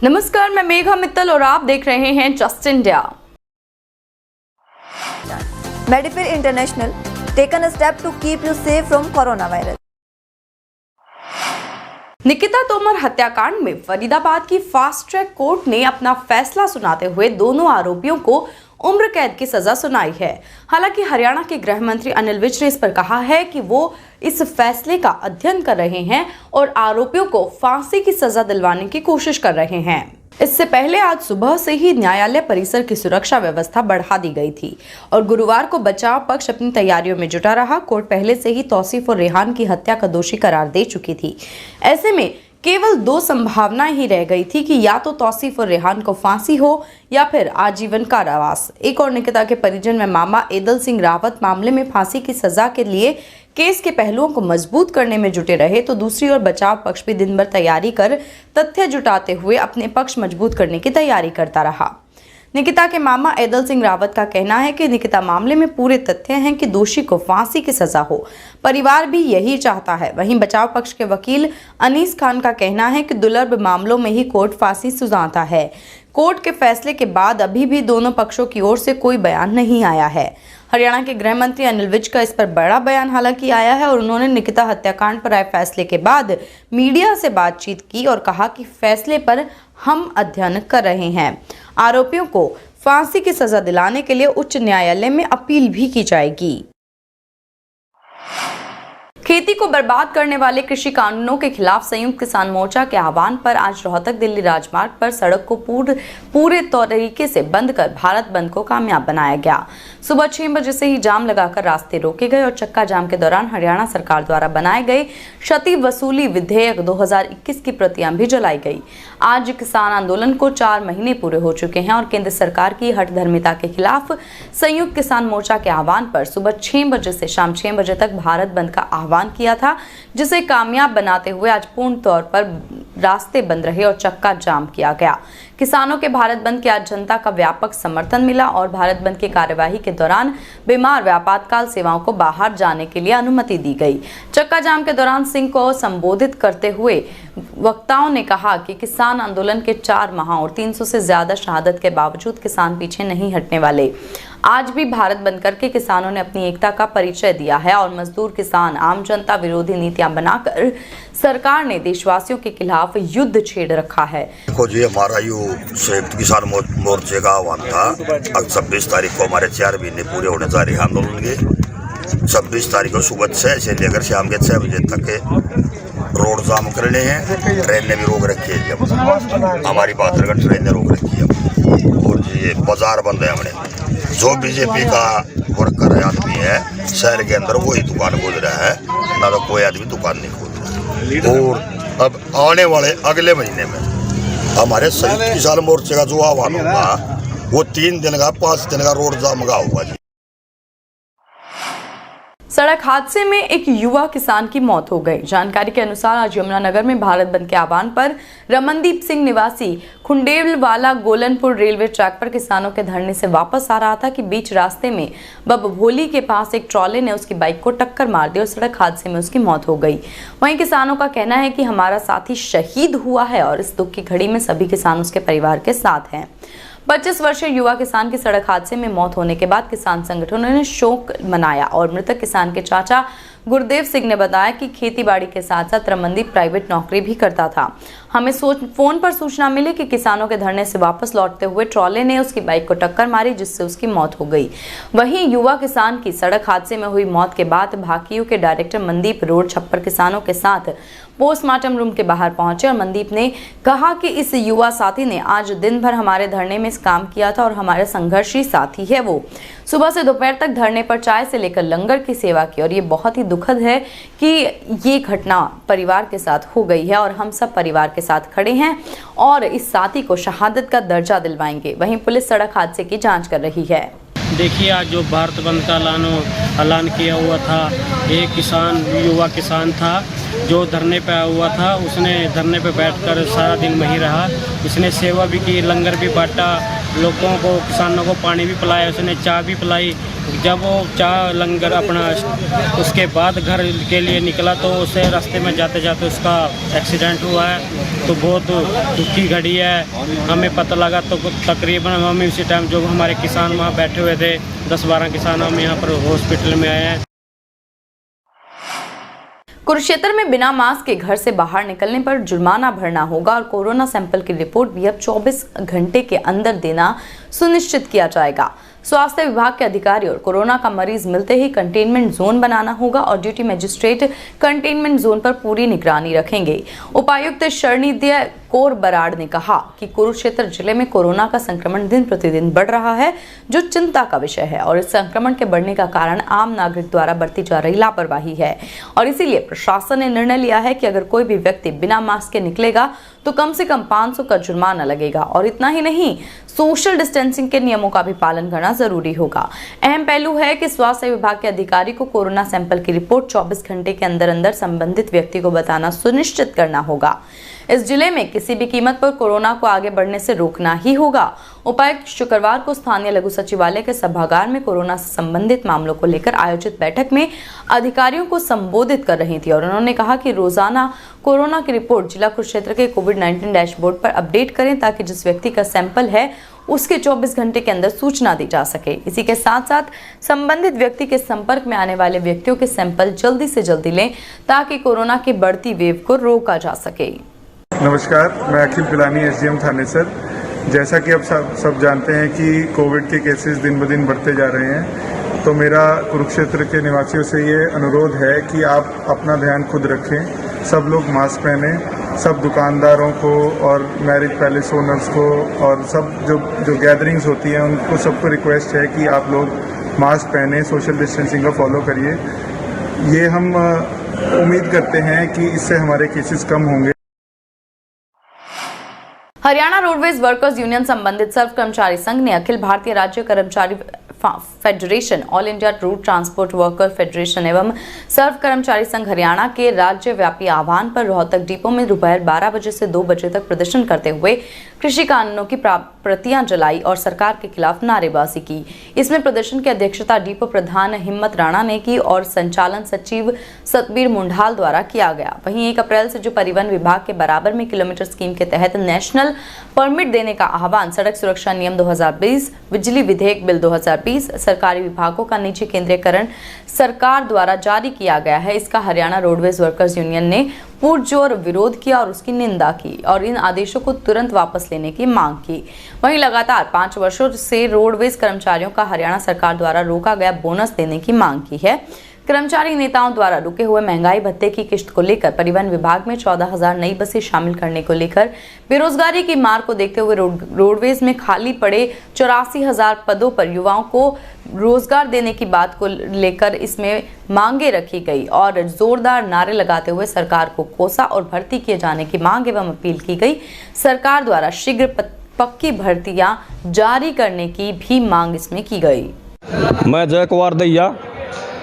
नमस्कार, मैं मेघा मित्तल और आप देख रहे हैं just India. Medifare International taken a step to keep you safe from coronavirus. Nikita Tomar हत्याकांड में फरीदाबाद की फास्ट ट्रैक कोर्ट ने अपना फैसला सुनाते हुए दोनों आरोपियों को उम्र कैद की सजा सुनाई है। हालांकि हरियाणा के गृह मंत्री अनिल विज ने इस पर कहा है कि वो इस फैसले का अध्ययन कर रहे हैं और आरोपियों को फांसी की सजा दिलवाने की कोशिश कर रहे हैं। इससे पहले आज सुबह से ही न्यायालय परिसर की सुरक्षा व्यवस्था बढ़ा दी गई थी और गुरुवार को बचाव पक्ष अपनी तैयारियों में जुटा रहा। कोर्ट पहले से ही तौसीफ और रेहान की हत्या का दोषी करार दे चुकी थी। ऐसे में केवल दो संभावनाएं ही रह गई थी कि या तो तौसीफ और रेहान को फांसी हो या फिर आजीवन कारावास। एक और निकिता के परिजन व मामा एदल सिंह रावत मामले में फांसी की सजा के लिए केस के पहलुओं को मजबूत करने में जुटे रहे, तो दूसरी ओर बचाव पक्ष भी दिन भर तैयारी कर तथ्य जुटाते हुए अपने पक्ष मजबूत करने की तैयारी करता रहा। निकिता के मामा एदल सिंह रावत का कहना है कि निकिता मामले में पूरे तथ्य हैं कि दोषी को फांसी की सजा हो। परिवार भी यही चाहता है। वहीं बचाव पक्ष के वकील अनीस खान का कहना है कि दुर्लभ मामलों में ही कोर्ट फांसी सुनाता है। कोर्ट के फैसले के बाद अभी भी दोनों पक्षों की ओर से कोई बयान नहीं आया है। हरियाणा के गृह मंत्री अनिल विज का इस पर बड़ा बयान हालांकि आया है और उन्होंने निकिता हत्याकांड पर आए फैसले के बाद मीडिया से बातचीत की और कहा कि फैसले पर हम अध्ययन कर रहे हैं। आरोपियों को फांसी की सजा दिलाने के लिए उच्च न्यायालय में अपील भी की जाएगी। खेती को बर्बाद करने वाले कृषि कानूनों के खिलाफ संयुक्त किसान मोर्चा के आह्वान पर आज रोहतक दिल्ली राजमार्ग पर सड़क को पूरे तरीके से बंद कर भारत बंद को कामयाब बनाया गया। सुबह 6 बजे से ही जाम लगाकर रास्ते रोके गए और चक्का जाम के दौरान हरियाणा सरकार द्वारा बनाए गए क्षति वसूली विधेयक 2021 की प्रतियां भी जलाई गई। आज किसान आंदोलन को 4 महीने पूरे हो चुके हैं और केंद्र सरकार की हठधर्मिता के खिलाफ संयुक्त किसान मोर्चा के आह्वान पर सुबह 6 बजे से शाम 6 बजे तक भारत बंद का आह्वान किया था, जिसे कामयाब बनाते हुए आज पूर्ण तौर पर रास्ते बंद रहे और चक्का जाम किया गया। किसानों के भारत बंद के आज जनता का व्यापक समर्थन मिला और भारत बंद की कार्यवाही के दौरान बीमार व आपातकाल सेवाओं को बाहर जाने के लिए अनुमति दी गई। चक्का जाम के दौरान सिंह को संबोधित करते हुए वक्ताओं ने कहा कि किसान आंदोलन के 4 माह और 300 से ज्यादा शहादत के बावजूद किसान पीछे नहीं हटने वाले। आज भी भारत बंद करके किसानों ने अपनी एकता का परिचय दिया है और मजदूर, किसान, आम जनता विरोधी नीतियां बनाकर सरकार ने देशवासियों के खिलाफ युद्ध छेड़ रखा है। देखो जी, हमारा संयुक्त किसान मोर्चे का आह्वान था। अब 26 तारीख को हमारे 4 महीने पूरे होने जा रहे हैं आंदोलन के। 26 तारीख को सुबह 6 से लेकर शाम के 6 बजे तक के रोड जाम करने हैं। ट्रेन ने भी रोक रखी है, जब हमारी बात ट्रेन ने रोक रखी है और ये बाजार बंद है। हमने जो बीजेपी का वर्कर आदमी है शहर के अंदर वही दुकान खोल रहा है, ना तो कोई आदमी दुकान नहीं खोल रहा। और अब आने वाले अगले महीने में हमारे संयुक्त किसान मोर्चे का जो आह्वान होगा वो 3 दिन का 5 दिन का रोड जाम का होगा। सड़क हादसे में एक युवा किसान की मौत हो गई। जानकारी के अनुसार आज यमुनानगर में भारत बंद के आह्वान पर रमनदीप सिंह निवासी खुंडेलवाला गोलनपुर रेलवे ट्रैक पर किसानों के धरने से वापस आ रहा था कि बीच रास्ते में बबभोली के पास एक ट्रॉले ने उसकी बाइक को टक्कर मार दी और सड़क हादसे में उसकी मौत हो गई। वहीं किसानों का कहना है कि हमारा साथी शहीद हुआ है और इस दुख की घड़ी में सभी किसान उसके परिवार के साथ हैं। 25 वर्षीय युवा किसान की सड़क हादसे में मौत होने के बाद किसान संगठनों ने शोक मनाया और मृतक किसान के चाचा गुरदेव सिंह ने बताया कि खेतीबाड़ी के साथ साथ रमनदीप प्राइवेट नौकरी भी करता था। हमें फोन पर सूचना मिली कि किसानों के धरने से वापस लौटते हुए ट्रॉले ने उसकी बाइक को टक्कर मारी, जिससे उसकी मौत हो गई। वहीं युवा किसान की सड़क हादसे में हुई मौत के बाद भाकियू के डायरेक्टर मनदीप रोड छप्पर किसानों के साथ पोस्टमार्टम रूम के बाहर पहुंचे और मनदीप ने कहा कि इस युवा साथी ने आज दिन भर हमारे धरने में काम किया था और हमारे संघर्षी साथी है। वो सुबह से दोपहर तक धरने पर चाय से लेकर लंगर की सेवा की और ये बहुत ही दुखद है कि ये घटना परिवार के साथ हो गई है और हम सब परिवार के साथ खड़े हैं और इस साथी को शहादत का दर्जा दिलवाएंगे। वहीं पुलिस सड़क हादसे की जांच कर रही है। देखिए, आज जो भारत बंद का ऐलान किया हुआ था, एक युवा किसान था जो धरने पे आया हुआ था। उसने धरने पे बैठकर सारा दिन वहीं रहा। उसने सेवा भी की, लंगर भी बांटा लोगों को, किसानों को पानी भी पिलाया, उसने चाय भी पिलाई। जब वो चाय लंगर अपना उसके बाद घर के लिए निकला तो उसे रास्ते में जाते जाते उसका एक्सीडेंट हुआ है। तो बहुत दुखी घड़ी है। हमें पता लगा तो तकरीबन हम इसी टाइम जो हमारे किसान वहाँ बैठे हुए थे 10-12 किसान, हम यहाँ पर हॉस्पिटल में आए हैं। कुरुक्षेत्र में बिना मास्क के घर से बाहर निकलने पर जुर्माना भरना होगा और कोरोना सैंपल की रिपोर्ट भी अब 24 घंटे के अंदर देना सुनिश्चित किया जाएगा। स्वास्थ्य विभाग के अधिकारी और कोरोना का मरीज मिलते ही कंटेनमेंट जोन बनाना होगा और ड्यूटी मजिस्ट्रेट कंटेनमेंट जोन पर पूरी निगरानी रखेंगे। उपायुक्त शरणिद्य कौर बराड़ ने कहा कि कुरुक्षेत्र जिले में कोरोना का संक्रमण दिन प्रतिदिन बढ़ रहा है, जो चिंता का विषय है और इस संक्रमण के बढ़ने का कारण आम नागरिक द्वारा बरती जा रही लापरवाही है और इसीलिए प्रशासन ने निर्णय लिया है कि अगर कोई भी व्यक्ति बिना मास्क के निकलेगा तो कम से कम 500 का जुर्माना लगेगा और इतना ही नहीं, सोशल डिस्टेंसिंग के नियमों का भी पालन करना जरूरी होगा। अहम पहलू है कि स्वास्थ्य विभाग के अधिकारी को कोरोना सैंपल की रिपोर्ट 24 घंटे के अंदर अंदर संबंधित व्यक्ति को बताना सुनिश्चित करना होगा। इस जिले में किसी भी कीमत पर कोरोना को आगे बढ़ने से रोकना ही होगा। उपायुक्त शुक्रवार को स्थानीय लघु सचिवालय के सभागार में कोरोना से संबंधित मामलों को लेकर आयोजित बैठक में अधिकारियों को संबोधित कर रही थी और उन्होंने कहा कि रोजाना कोरोना की रिपोर्ट जिला कुरुक्षेत्र के कोविड-19 डैशबोर्ड पर अपडेट करें ताकि जिस व्यक्ति का सैंपल है उसके 24 घंटे के अंदर सूचना दी जा सके। इसी के साथ साथ संबंधित व्यक्ति के संपर्क में आने वाले व्यक्तियों के सैंपल जल्दी से जल्दी लें ताकि कोरोना की बढ़ती वेव को रोका जा सके। नमस्कार, मैं अखिल पिलानी, एसडीएम थाने सर। जैसा कि अब सब जानते हैं कि कोविड के केसेस दिन ब दिन बढ़ते जा रहे हैं, तो मेरा कुरुक्षेत्र के निवासियों से ये अनुरोध है कि आप अपना ध्यान खुद रखें। सब लोग मास्क पहने, सब दुकानदारों को और मैरिज पैलेस ओनर्स को और सब जो गैदरिंग्स होती हैं उनको सबको रिक्वेस्ट है कि आप लोग मास्क पहने, सोशल डिस्टेंसिंग का फॉलो करिए। ये हम उम्मीद करते हैं कि इससे हमारे केसेस कम होंगे। हरियाणा रोडवेज वर्कर्स यूनियन संबंधित सर्व कर्मचारी संघ ने अखिल भारतीय राज्य कर्मचारी federation, all India road transport worker federation एवं सर्व कर्मचारी संघ हरियाणा के राज्य व्यापी आह्वान पर रोहतक डिपो में दोपहर 12 बजे से 2 बजे तक प्रदर्शन करते हुए कृषि कानूनों की प्रतियां जलाई और सरकार के खिलाफ नारेबाजी की। इसमें प्रदर्शन की अध्यक्षता डिपो प्रधान हिम्मत राणा ने की और संचालन सचिव सतबीर मुंडाल द्वारा किया गया। वहीं 1 अप्रैल से जो परिवहन विभाग के बराबर में किलोमीटर स्कीम के तहत नेशनल परमिट देने का आह्वान, सड़क सुरक्षा नियम 2020, बिजली विधेयक बिल 2020, सरकारी विभागों का निजी केंद्रीकरण सरकार द्वारा जारी किया गया है, इसका हरियाणा रोडवेज वर्कर्स यूनियन ने पुरजोर विरोध किया और उसकी निंदा की और इन आदेशों को तुरंत वापस लेने की मांग की। वहीं लगातार 5 वर्षों से रोडवेज कर्मचारियों का हरियाणा सरकार द्वारा रोका गया बोनस देने की मांग की है। कर्मचारी नेताओं द्वारा रुके हुए महंगाई भत्ते की किश्त को लेकर, परिवहन विभाग में 14,000 नई बसें शामिल करने को लेकर, बेरोजगारी की मार को देखते हुए रोडवेज में खाली पड़े 84,000 पदों पर युवाओं को रोजगार देने की बात को लेकर इसमें मांगे रखी गई और जोरदार नारे लगाते हुए सरकार को कोसा और भर्ती किए जाने की मांग एवं अपील की गई। सरकार द्वारा शीघ्र पक्की भर्तियां जारी करने की भी मांग इसमें की गई। मैं जय कुमार दैया,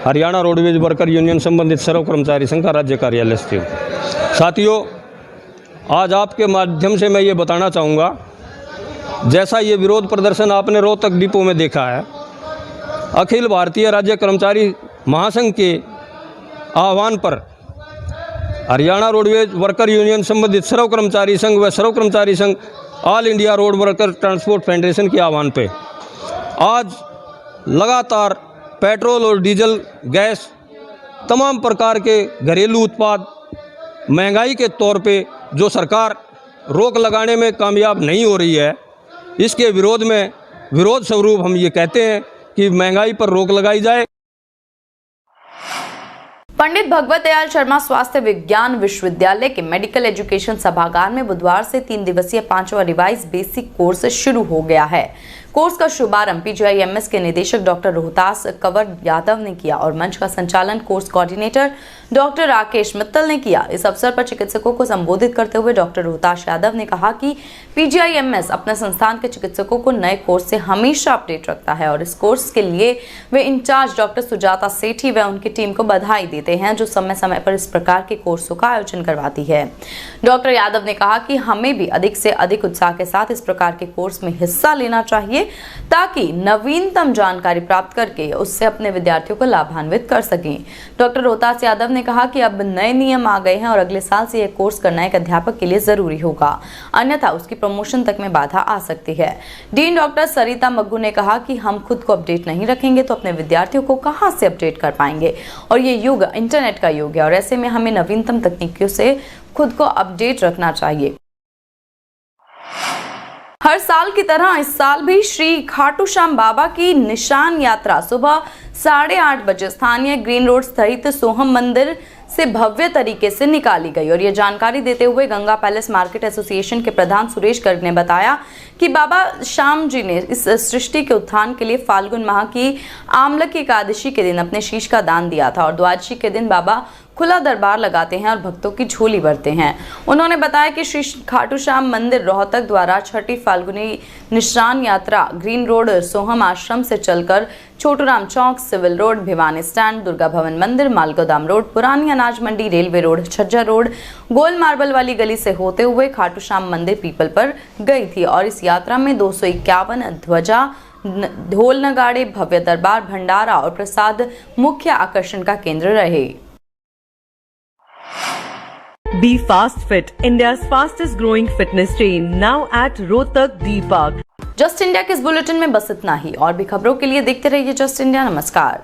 हरियाणा रोडवेज वर्कर यूनियन संबंधित सर्व कर्मचारी संघ का राज्य कार्यालय स्थित। साथियों, आज आपके माध्यम से मैं ये बताना चाहूँगा, जैसा ये विरोध प्रदर्शन आपने रोहतक डिपो में देखा है, अखिल भारतीय राज्य कर्मचारी महासंघ के आह्वान पर हरियाणा रोडवेज वर्कर यूनियन संबंधित सर्व कर्मचारी संघ व सर्व कर्मचारी संघ all India road worker transport federation के आह्वान पे आज लगातार पेट्रोल और डीजल, गैस, तमाम प्रकार के घरेलू उत्पाद महंगाई के तौर पे जो सरकार रोक लगाने में कामयाब नहीं हो रही है, इसके विरोध में विरोध स्वरूप हम ये कहते हैं कि महंगाई पर रोक लगाई जाए। पंडित भगवत दयाल शर्मा स्वास्थ्य विज्ञान विश्वविद्यालय के मेडिकल एजुकेशन सभागार में बुधवार से 3 दिवसीय 5वां रिवाइज बेसिक कोर्स शुरू हो गया है। कोर्स का शुभारंभ PGIMS के निदेशक डॉक्टर रोहतास कंवर यादव ने किया और मंच का संचालन course coordinator doctor Rakesh Mittal ने किया। इस अवसर पर चिकित्सकों को संबोधित करते हुए डॉक्टर रोहतास यादव ने कहा कि PGIMS अपने संस्थान के चिकित्सकों को नए कोर्स से हमेशा अपडेट रखता है और इस कोर्स के लिए वे इंचार्ज डॉक्टर सुजाता सेठी व उनकी टीम को बधाई देते हैं जो समय समय पर इस प्रकार के कोर्सों का आयोजन करवाती है। डॉक्टर यादव ने कहा कि हमें भी अधिक से अधिक उत्साह के साथ इस प्रकार के कोर्स में हिस्सा लेना चाहिए ताकि नवीनतम जानकारी प्राप्त करके उससे अपने विद्यार्थियों को लाभान्वित कर सकें। डॉक्टर रोहतास यादव ने कहा कि अब नए नियम आ गए हैं और अगले साल से यह कोर्स करना एक अध्यापक के लिए जरूरी होगा, अन्यथा उसकी प्रमोशन तक में बाधा आ सकती है। डीन डॉक्टर सरिता मग्गू ने कहा कि हम खुद को अपडेट नहीं रखेंगे तो अपने विद्यार्थियों को कहां से अपडेट कर पाएंगे और ये युग इंटरनेट का युग है और ऐसे में हमें नवीनतम तकनीकों से खुद को अपडेट रखना चाहिए। हर साल की तरह इस साल भी श्री खाटू श्याम बाबा की निशान यात्रा सुबह 8:30 बजे स्थानीय ग्रीन रोड स्थित सोहम मंदिर से भव्य तरीके से निकाली गई और ये जानकारी देते हुए गंगा पैलेस मार्केट एसोसिएशन के प्रधान सुरेश गर्ग ने बताया कि बाबा श्याम जी ने इस सृष्टि के उत्थान के लिए फाल्गुन माह की आमल की एकादशी के दिन अपने शीश का दान दिया था और द्वादशी के दिन बाबा खुला दरबार लगाते हैं और भक्तों की झोली भरते हैं। उन्होंने बताया कि श्री खाटू श्याम मंदिर रोहतक द्वारा छठी फाल्गुनी निशान यात्रा ग्रीन रोड सोहम आश्रम से चलकर Chhoturam Chowk, civil road, Bhiwani stand, Durga Bhawan Mandir, Malgodam road, Purani Anaj Mandi, railway road, Chhajja road, गोल मार्बल वाली गली से होते हुए खाटू श्याम मंदिर पीपल पर गई थी और इस यात्रा में 251 ध्वजा, ढोल नगाड़े, भव्य दरबार, भंडारा और प्रसाद मुख्य आकर्षण का केंद्र रहे। Be Fast Fit, India's fastest growing fitness chain, now at Rohtak D Park. Just India के इस बुलेटिन में बस इतना ही। और भी खबरों के लिए देखते रहिए जस्ट इंडिया। नमस्कार।